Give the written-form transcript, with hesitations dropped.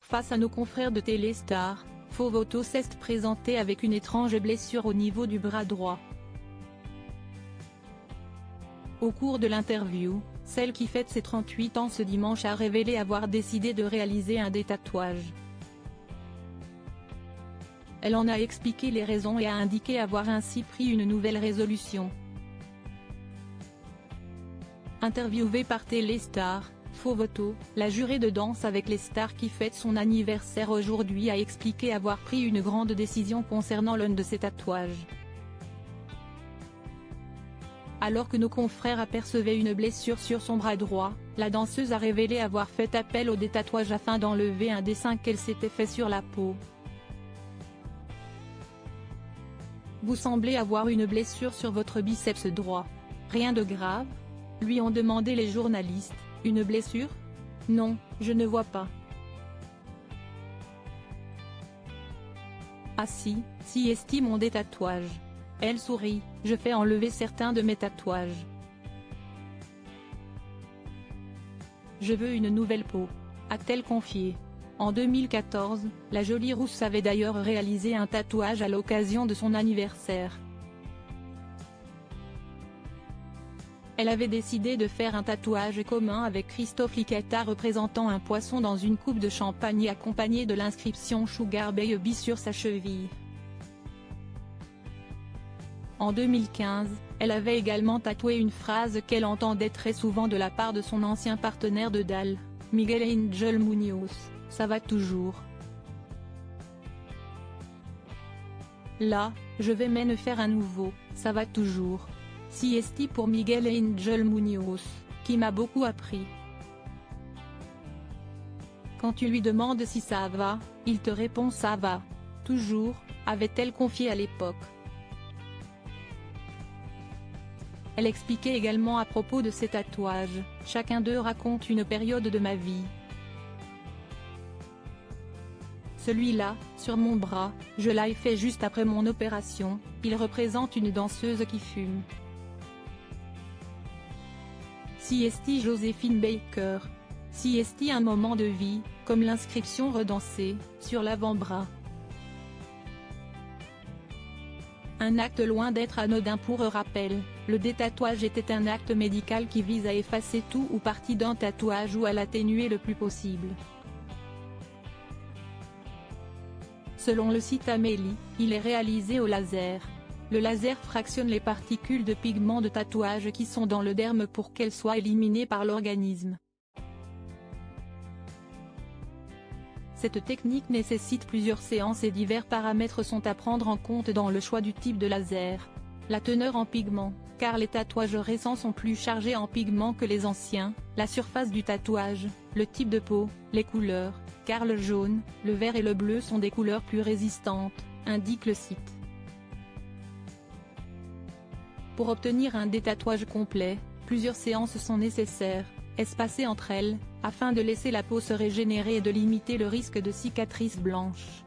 Face à nos confrères de Téléstar, Fovoto s'est présenté avec une étrange blessure au niveau du bras droit. Au cours de l'interview, celle qui fête ses 38 ans ce dimanche a révélé avoir décidé de réaliser un détatouage. Elle en a expliqué les raisons et a indiqué avoir ainsi pris une nouvelle résolution. Interviewée par Téléstar, Fovoto, la jurée de Danse avec les stars qui fête son anniversaire aujourd'hui, a expliqué avoir pris une grande décision concernant l'un de ses tatouages. Alors que nos confrères apercevaient une blessure sur son bras droit, la danseuse a révélé avoir fait appel au détatouage afin d'enlever un dessin qu'elle s'était fait sur la peau. Vous semblez avoir une blessure sur votre biceps droit. Rien de grave ? Lui ont demandé les journalistes. Une blessure ? Non, je ne vois pas. Ah si estime mon détatouage. Elle sourit, je fais enlever certains de mes tatouages. Je veux une nouvelle peau, a-t-elle confié. En 2014, la jolie rousse avait d'ailleurs réalisé un tatouage à l'occasion de son anniversaire. Elle avait décidé de faire un tatouage commun avec Christophe Licata représentant un poisson dans une coupe de champagne et accompagné de l'inscription Sugar Baby sur sa cheville. En 2015, elle avait également tatoué une phrase qu'elle entendait très souvent de la part de son ancien partenaire de Dal, Miguel Angel Muñoz, ça va toujours. Là, je vais même faire un nouveau, ça va toujours. Siesti pour Miguel Angel Muñoz, qui m'a beaucoup appris. Quand tu lui demandes si ça va, il te répond ça va. Toujours, avait-elle confié à l'époque. Elle expliquait également à propos de ses tatouages, chacun d'eux raconte une période de ma vie. Celui-là, sur mon bras, je l'ai fait juste après mon opération, il représente une danseuse qui fume. Siesti Joséphine Baker. Siesti un moment de vie, comme l'inscription redansée, sur l'avant-bras. Un acte loin d'être anodin pour rappel, le détatouage était un acte médical qui vise à effacer tout ou partie d'un tatouage ou à l'atténuer le plus possible. Selon le site Amélie, il est réalisé au laser. Le laser fractionne les particules de pigments de tatouage qui sont dans le derme pour qu'elles soient éliminées par l'organisme. Cette technique nécessite plusieurs séances et divers paramètres sont à prendre en compte dans le choix du type de laser. La teneur en pigments, car les tatouages récents sont plus chargés en pigments que les anciens, la surface du tatouage, le type de peau, les couleurs, car le jaune, le vert et le bleu sont des couleurs plus résistantes, indique le site. Pour obtenir un détatouage complet, plusieurs séances sont nécessaires, espacées entre elles, afin de laisser la peau se régénérer et de limiter le risque de cicatrices blanches.